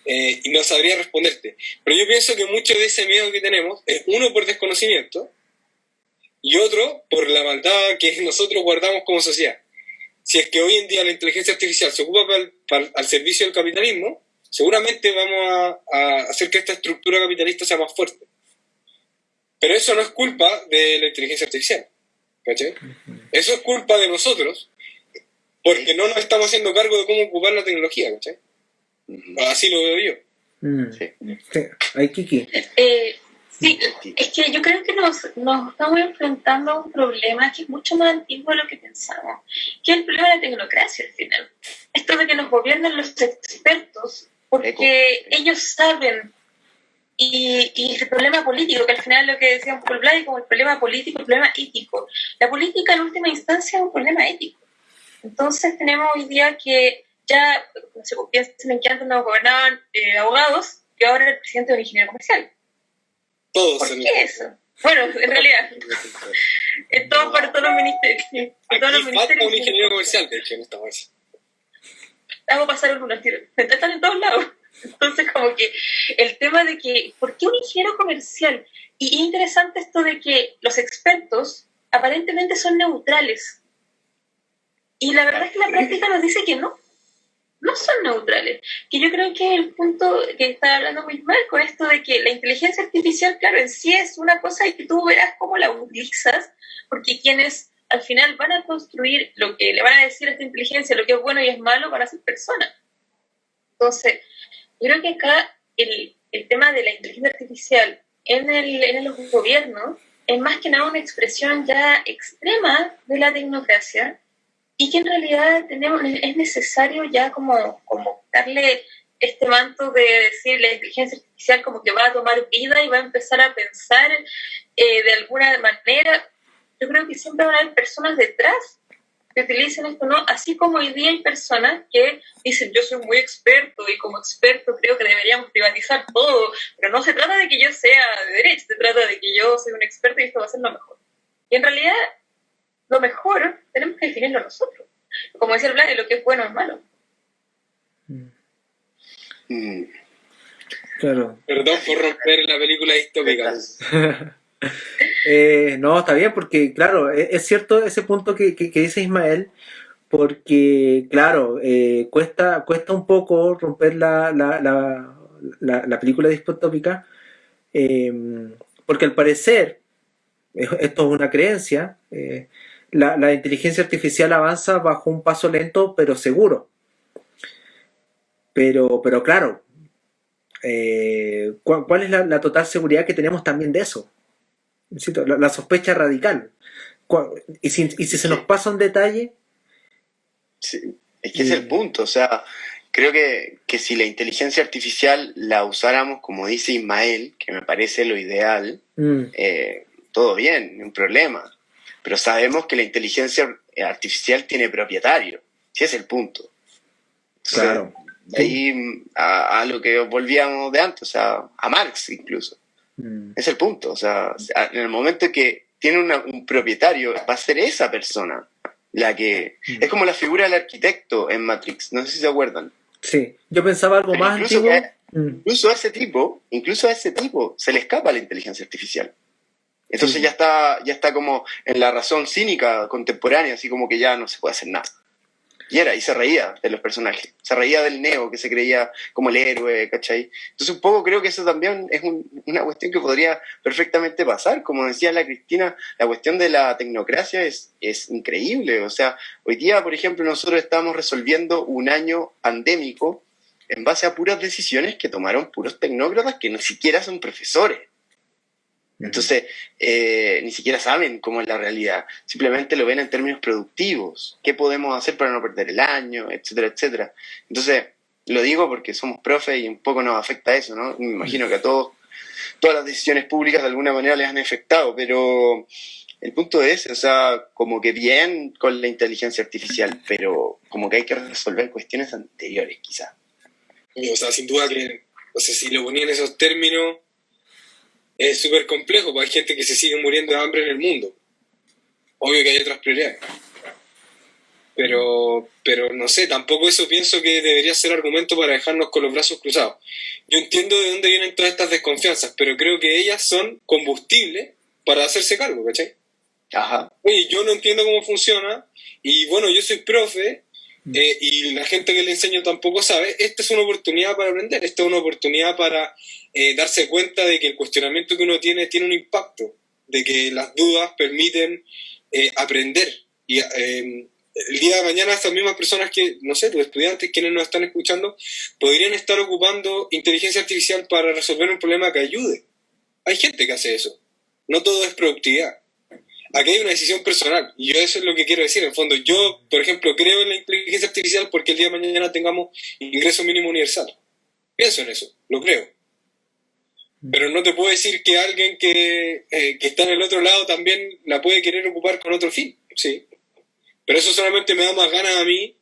Y no sabría responderte. Pero yo pienso que mucho de ese miedo que tenemos es uno por desconocimiento y otro por la maldad que nosotros guardamos como sociedad. Si es que hoy en día la inteligencia artificial se ocupa al servicio del capitalismo, seguramente vamos a hacer que esta estructura capitalista sea más fuerte. Pero eso no es culpa de la inteligencia artificial, ¿cachai? Eso es culpa de nosotros, porque no nos estamos haciendo cargo de cómo ocupar la tecnología, ¿cachai? Así lo veo yo. Sí. Ahí, Kiki. Sí, es que yo creo que nos estamos enfrentando a un problema que es mucho más antiguo de lo que pensamos, que es el problema de la tecnocracia al final. Esto de que nos gobiernan los expertos porque ellos saben, y el problema político, que al final es lo que decía un poco el Vlad, como el problema político, el problema ético. La política en última instancia es un problema ético. Entonces tenemos hoy día que ya, no sé, piensen en que antes nos gobernaban abogados, que ahora el presidente es un ingeniero comercial. Todos. ¿Por qué eso? Bueno, en realidad, en todo, para todos los ministerios. Falta un ingeniero comercial, de hecho, en esta vez. Hago pasar algunos tiros. Están en todos lados. Entonces, como que el tema de que, ¿por qué un ingeniero comercial? Y es interesante esto de que los expertos aparentemente son neutrales. Y la verdad es que la práctica nos dice que no son neutrales. Que yo creo que el punto que está hablando muy mal con esto de que la inteligencia artificial, claro, en sí es una cosa y que tú verás cómo la utilizas, porque quienes al final van a construir lo que le van a decir a esta inteligencia, lo que es bueno y es malo, van a ser personas. Entonces, yo creo que acá el tema de la inteligencia artificial en los gobiernos es más que nada una expresión ya extrema de la tecnocracia, y que en realidad es necesario ya como darle este manto de decir la inteligencia artificial como que va a tomar vida y va a empezar a pensar de alguna manera. Yo creo que siempre van a haber personas detrás que utilicen esto, ¿no? Así como hoy día hay personas que dicen yo soy muy experto y como experto creo que deberíamos privatizar todo, pero no se trata de que yo sea de derecha, se trata de que yo soy un experto y esto va a ser lo mejor. Y en realidad lo mejor tenemos que definirlo nosotros. Como decía el Vlad, lo que es bueno es malo. Claro. Perdón por romper la película distópica. No, está bien, porque claro, es cierto ese punto que dice Ismael, porque claro, cuesta un poco romper la película distópica, porque al parecer, esto es una creencia, la inteligencia artificial avanza bajo un paso lento pero seguro. Pero claro, ¿cuál es la total seguridad que tenemos también de eso? La sospecha radical. ¿Y si se nos pasa un detalle? Sí, es que es el punto. O sea, creo que si la inteligencia artificial la usáramos como dice Ismael, que me parece lo ideal, todo bien, no hay un problema. Pero sabemos que la inteligencia artificial tiene propietario. Ese es el punto. Entonces, claro. De ahí a lo que volvíamos de antes, o sea, a Marx incluso. Es el punto. O sea, en el momento que tiene un propietario, va a ser esa persona la que... Es como la figura del arquitecto en Matrix, no sé si se acuerdan. Sí, yo pensaba algo pero más antiguo. Incluso a ese tipo se le escapa la inteligencia artificial. Entonces ya está como en la razón cínica contemporánea, así como que ya no se puede hacer nada. Y se reía de los personajes, se reía del Neo, que se creía como el héroe, ¿cachai? Entonces un poco creo que eso también es una cuestión que podría perfectamente pasar. Como decía la Cristina, la cuestión de la tecnocracia es increíble. O sea, hoy día, por ejemplo, nosotros estamos resolviendo un año pandémico en base a puras decisiones que tomaron puros tecnócratas que ni siquiera son profesores. Entonces, ni siquiera saben cómo es la realidad. Simplemente lo ven en términos productivos. ¿Qué podemos hacer para no perder el año? Etcétera, etcétera. Entonces, lo digo porque somos profes y un poco nos afecta eso, ¿no? Me imagino que a todos, todas las decisiones públicas de alguna manera les han afectado, pero el punto es, o sea, como que bien con la inteligencia artificial, pero como que hay que resolver cuestiones anteriores, quizás. O sea, sin duda que, o sea, si lo ponía en esos términos, es súper complejo, porque hay gente que se sigue muriendo de hambre en el mundo. Obvio que hay otras prioridades. Pero no sé, tampoco eso pienso que debería ser argumento para dejarnos con los brazos cruzados. Yo entiendo de dónde vienen todas estas desconfianzas, pero creo que ellas son combustible para hacerse cargo, ¿cachai? Ajá. Oye, yo no entiendo cómo funciona, y bueno, yo soy profe, y la gente que le enseño tampoco sabe. Esta es una oportunidad para aprender, esta es una oportunidad para darse cuenta de que el cuestionamiento que uno tiene un impacto, de que las dudas permiten aprender. Y el día de mañana estas mismas personas que, no sé, tus estudiantes, quienes nos están escuchando, podrían estar ocupando inteligencia artificial para resolver un problema que ayude. Hay gente que hace eso. No todo es productividad. Aquí hay una decisión personal, y yo eso es lo que quiero decir. En el fondo, yo, por ejemplo, creo en la inteligencia artificial porque el día de mañana tengamos ingreso mínimo universal. Pienso en eso, lo creo. Pero no te puedo decir que alguien que está en el otro lado también la puede querer ocupar con otro fin. Sí. Pero eso solamente me da más ganas a mí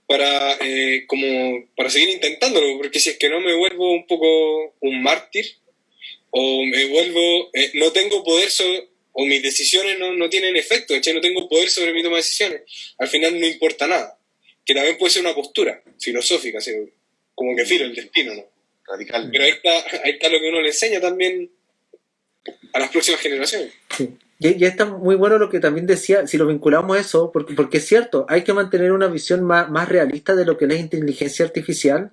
para seguir intentándolo, porque si es que no me vuelvo un poco un mártir, o me vuelvo, no tengo poder sobre, o mis decisiones no tienen efecto, no tengo poder sobre mi toma de decisiones, al final no importa nada, que también puede ser una postura filosófica, ¿sí? Como que filo el destino, ¿no? Radical. Pero ahí está lo que uno le enseña también a las próximas generaciones. Sí. Y está muy bueno lo que también decía, si lo vinculamos a eso, porque es cierto, hay que mantener una visión más realista de lo que es la inteligencia artificial,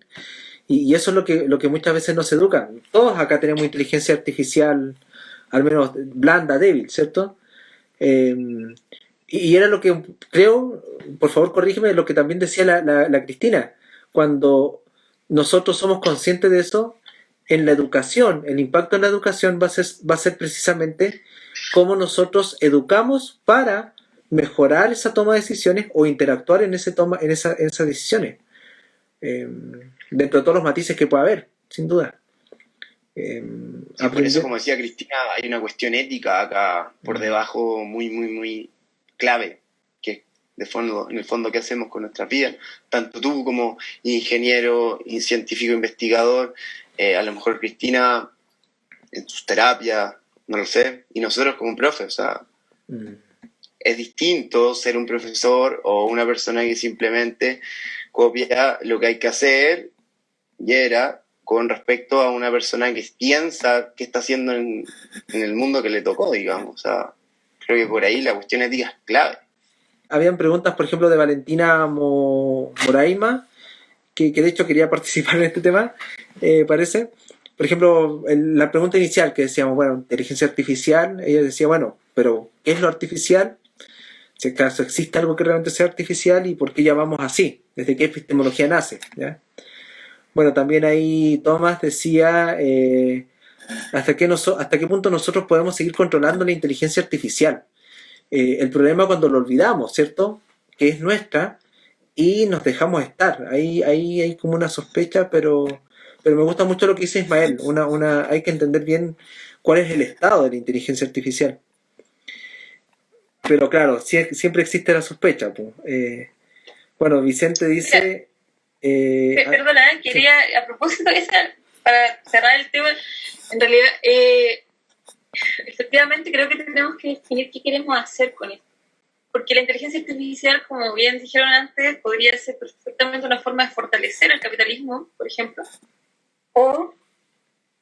y eso es lo que muchas veces nos educan. Todos acá tenemos inteligencia artificial, al menos blanda, débil, ¿cierto? Y era lo que creo, por favor corrígeme, lo que también decía la Cristina, cuando nosotros somos conscientes de eso, en la educación, el impacto en la educación va a ser precisamente cómo nosotros educamos para mejorar esa toma de decisiones o interactuar en esas decisiones, dentro de todos los matices que pueda haber, sin duda. Sí, por eso, como decía Cristina, hay una cuestión ética acá por debajo muy, muy, muy clave, que en el fondo, ¿qué hacemos con nuestras vidas? Tanto tú como ingeniero, científico, investigador, a lo mejor Cristina en sus terapias, no lo sé, y nosotros como profes, o sea, es distinto ser un profesor o una persona que simplemente copia lo que hay que hacer y era con respecto a una persona que piensa qué está haciendo en el mundo que le tocó, digamos. O sea, creo que por ahí la cuestión ética es clave. Habían preguntas, por ejemplo, de Valentina Moraima, que de hecho quería participar en este tema, parece. Por ejemplo, la pregunta inicial que decíamos, bueno, inteligencia artificial, ella decía, bueno, pero ¿qué es lo artificial? Si acaso existe algo que realmente sea artificial y por qué llamamos así, desde qué epistemología nace, ¿ya? Bueno, también ahí Thomas decía hasta qué punto nosotros podemos seguir controlando la inteligencia artificial. El problema es cuando lo olvidamos, ¿cierto? Que es nuestra y nos dejamos estar. Ahí hay como una sospecha, pero me gusta mucho lo que dice Ismael. Hay que entender bien cuál es el estado de la inteligencia artificial. Pero claro, siempre existe la sospecha. Bueno, Vicente dice... Perdona, quería, sí. A propósito de esa, para cerrar el tema, en realidad, efectivamente creo que tenemos que definir qué queremos hacer con esto. Porque la inteligencia artificial, como bien dijeron antes, podría ser perfectamente una forma de fortalecer el capitalismo, por ejemplo, o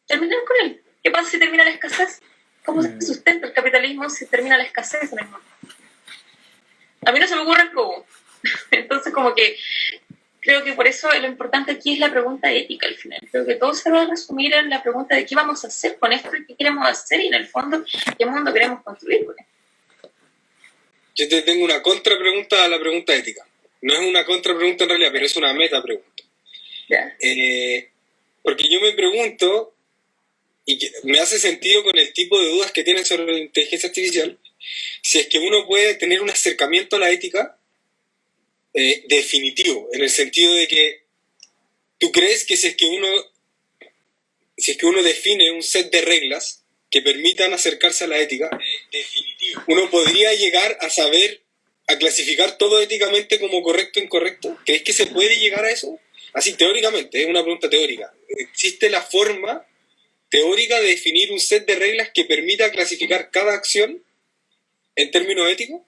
terminar con él. ¿Qué pasa si termina la escasez? ¿Cómo se sustenta el capitalismo si termina la escasez en el mundo? A mí no se me ocurre cómo. Entonces, como que creo que por eso lo importante aquí es la pregunta ética al final. Creo que todo se va a resumir en la pregunta de qué vamos a hacer con esto y qué queremos hacer y en el fondo qué mundo queremos construir con esto. Yo te tengo una contrapregunta a la pregunta ética. No es una contrapregunta en realidad, pero es una metapregunta. Porque yo me pregunto, y que me hace sentido con el tipo de dudas que tienen sobre la inteligencia artificial, si es que uno puede tener un acercamiento a la ética definitivo, en el sentido de que ¿tú crees que si es que uno define un set de reglas que permitan acercarse a la ética, definitivo, uno podría llegar a saber, a clasificar todo éticamente como correcto o incorrecto? ¿Crees que se puede llegar a eso? Así teóricamente, es una pregunta teórica. ¿Existe la forma teórica de definir un set de reglas que permita clasificar cada acción en términos éticos?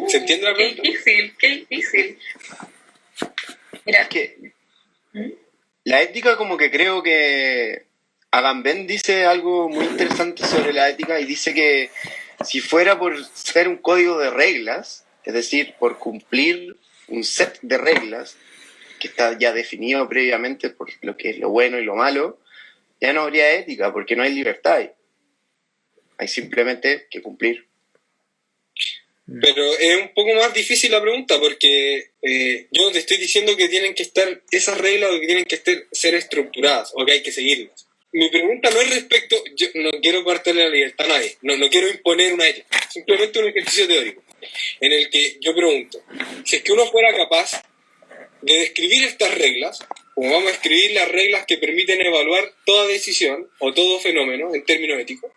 ¿Se entiende la pregunta? Qué difícil. Mira. Es que la ética, como que creo que Agamben dice algo muy interesante sobre la ética, y dice que si fuera por ser un código de reglas, es decir, por cumplir un set de reglas que está ya definido previamente por lo que es lo bueno y lo malo, ya no habría ética, porque no hay libertad. Hay simplemente que cumplir. Pero es un poco más difícil la pregunta, porque yo no te estoy diciendo que tienen que estar esas reglas o que tienen que ser estructuradas o que hay que seguirlas. Mi pregunta no es respecto, yo no quiero partirle la libertad a nadie, no quiero imponer una ética, simplemente un ejercicio teórico en el que yo pregunto, si es que uno fuera capaz de describir estas reglas, como vamos a escribir las reglas que permiten evaluar toda decisión o todo fenómeno en términos éticos,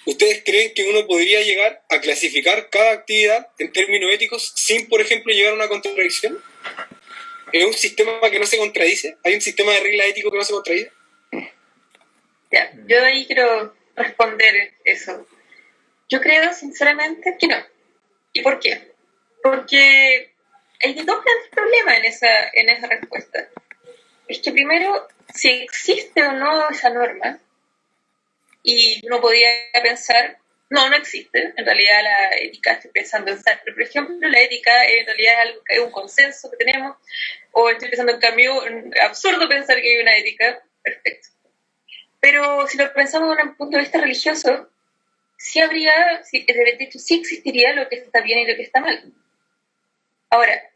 ¿ustedes creen que uno podría llegar a clasificar cada actividad en términos éticos sin, por ejemplo, llegar a una contradicción? ¿Es un sistema que no se contradice? ¿Hay un sistema de reglas ético que no se contradice? Ya, yo ahí quiero responder eso. Yo creo sinceramente que no. ¿Y por qué? Porque hay dos grandes problemas en esa respuesta. Es que primero, si existe o no esa norma, y uno podría pensar, no existe, en realidad la ética estoy pensando en pero por ejemplo la ética en realidad es un consenso que tenemos, o estoy pensando en cambio, absurdo pensar que hay una ética, perfecto. Pero si lo pensamos desde un punto de vista religioso, sí existiría lo que está bien y lo que está mal. Ahora,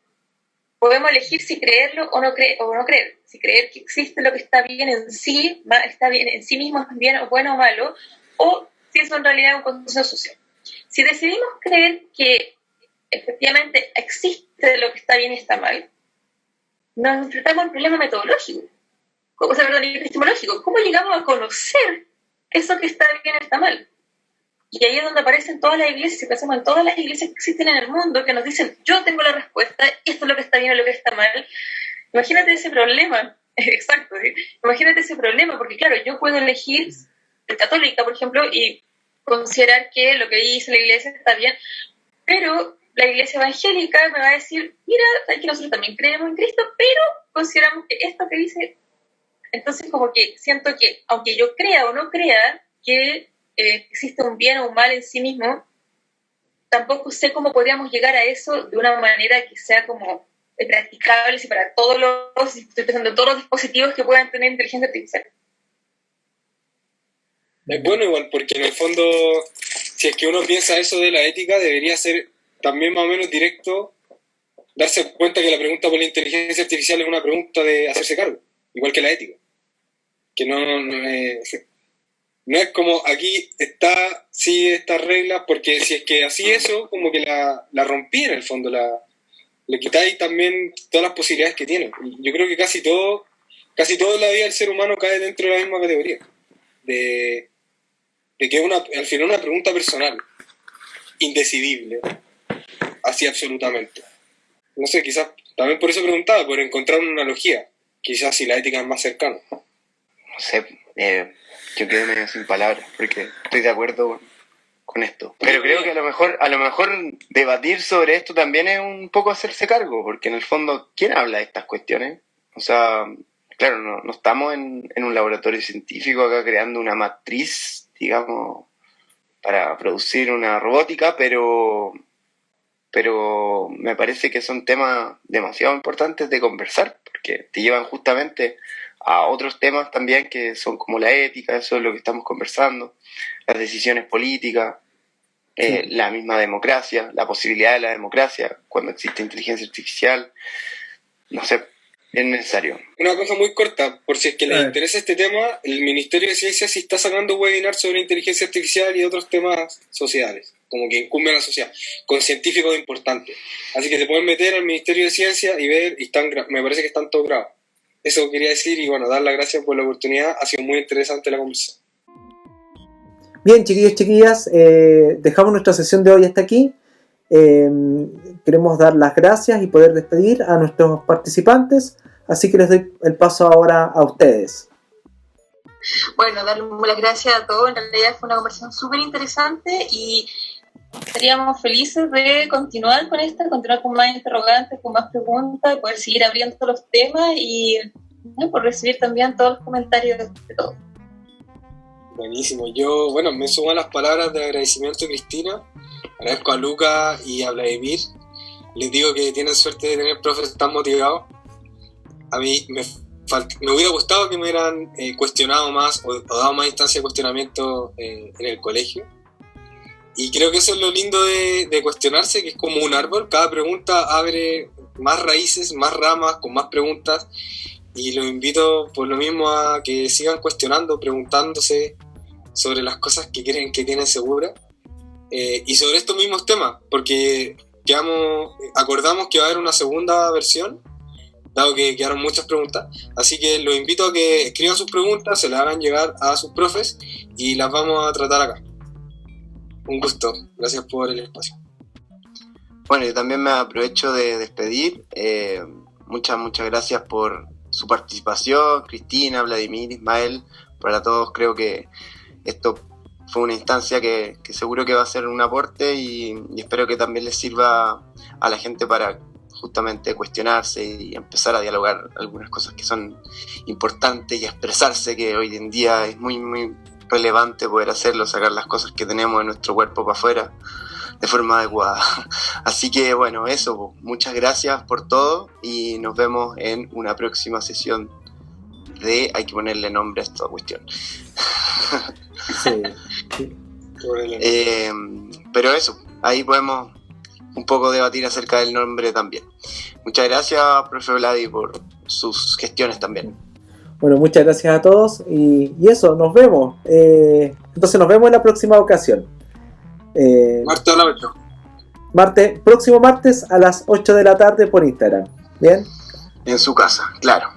podemos elegir si creerlo o no creer. Si creer que existe lo que está bien en sí, está bien en sí mismo, es bien o bueno o malo, o si eso en realidad es un consenso social. Si decidimos creer que efectivamente existe lo que está bien y está mal, nos enfrentamos a un problema metodológico, epistemológico. ¿Cómo llegamos a conocer eso que está bien y está mal? Y ahí es donde aparecen todas las iglesias, si pensamos en todas las iglesias que existen en el mundo, que nos dicen, yo tengo la respuesta, y esto es lo que está bien y lo que está mal. Imagínate ese problema, exacto, ¿sí? Imagínate ese problema, porque claro, yo puedo elegir el católica, por ejemplo, y considerar que lo que dice la iglesia está bien, pero la iglesia evangélica me va a decir, mira, aquí nosotros también creemos en Cristo, pero consideramos que esto que dice, entonces como que siento que, aunque yo crea o no crea que existe un bien o un mal en sí mismo, tampoco sé cómo podríamos llegar a eso de una manera que sea como practicable y para estoy pensando en todos los dispositivos que puedan tener inteligencia artificial. Es bueno igual, porque en el fondo, si es que uno piensa eso de la ética, debería ser también más o menos directo, darse cuenta que la pregunta por la inteligencia artificial es una pregunta de hacerse cargo, igual que la ética. Que no es como aquí está, sí, estas reglas, porque si es que así eso, como que la rompí en el fondo, le quitáis también todas las posibilidades que tiene. Yo creo que casi todo en la vida del ser humano cae dentro de la misma categoría. De que es al final una pregunta personal, indecidible, así absolutamente. No sé, quizás también por eso preguntaba, por encontrar una analogía. Quizás si la ética es más cercana. No sé, yo quedé medio sin palabras, porque estoy de acuerdo con esto. Pero creo que a lo mejor debatir sobre esto también es un poco hacerse cargo, porque en el fondo, ¿quién habla de estas cuestiones? O sea, claro, no estamos en un laboratorio científico acá creando una matriz, digamos, para producir una robótica, pero me parece que son temas demasiado importantes de conversar, porque te llevan justamente a otros temas también que son como la ética, eso es lo que estamos conversando, las decisiones políticas, la misma democracia, la posibilidad de la democracia cuando existe inteligencia artificial, no sé, es necesario. Una cosa muy corta, por si es que les interesa este tema, el Ministerio de Ciencias sí está sacando webinars sobre inteligencia artificial y otros temas sociales. como que incumbe a la sociedad, con científicos importantes. Así que te pueden meter al Ministerio de Ciencia y ver, y me parece que están todos grabados. Eso quería decir y bueno, dar las gracias por la oportunidad. Ha sido muy interesante la conversación. Bien, chiquillos, chiquillas, dejamos nuestra sesión de hoy hasta aquí. Queremos dar las gracias y poder despedir a nuestros participantes, así que les doy el paso ahora a ustedes. Bueno, darle las gracias a todos. En realidad fue una conversación súper interesante y estaríamos felices de continuar con más interrogantes, con más preguntas, y poder seguir abriendo los temas y por recibir también todos los comentarios de todos. Buenísimo. Yo, bueno, me sumo a las palabras de agradecimiento a Cristina. Agradezco a Luca y a Vladimir. Les digo que tienen suerte de tener profes tan motivados. A mí me hubiera gustado que me hubieran cuestionado más o dado más instancia de cuestionamiento en el colegio. Y creo que eso es lo lindo de cuestionarse, que es como un árbol. Cada pregunta abre más raíces, más ramas, con más preguntas. Y los invito por lo mismo a que sigan cuestionando, preguntándose sobre las cosas que creen que tienen seguras. Y sobre estos mismos temas, porque acordamos que va a haber una segunda versión, dado que quedaron muchas preguntas. Así que los invito a que escriban sus preguntas, se las hagan llegar a sus profes y las vamos a tratar acá. Un gusto, gracias por el espacio. Bueno, yo también me aprovecho de despedir. Muchas gracias por su participación, Cristina, Vladimir, Ismael. Para todos creo que esto fue una instancia que seguro que va a ser un aporte y espero que también les sirva a la gente para justamente cuestionarse y empezar a dialogar algunas cosas que son importantes y expresarse, que hoy en día es muy, muy relevante poder hacerlo, sacar las cosas que tenemos en nuestro cuerpo para afuera de forma adecuada. Así que bueno, eso, muchas gracias por todo y nos vemos en una próxima sesión de hay que ponerle nombre a esta cuestión. Sí. Pero eso, ahí podemos un poco debatir acerca del nombre también. Muchas gracias, profe Vladi, por sus gestiones también. Bueno, muchas gracias a todos y eso, nos vemos. Entonces nos vemos en la próxima ocasión. Martes a las 8. Próximo martes a las 8 de la tarde por Instagram. ¿Bien? En su casa, claro.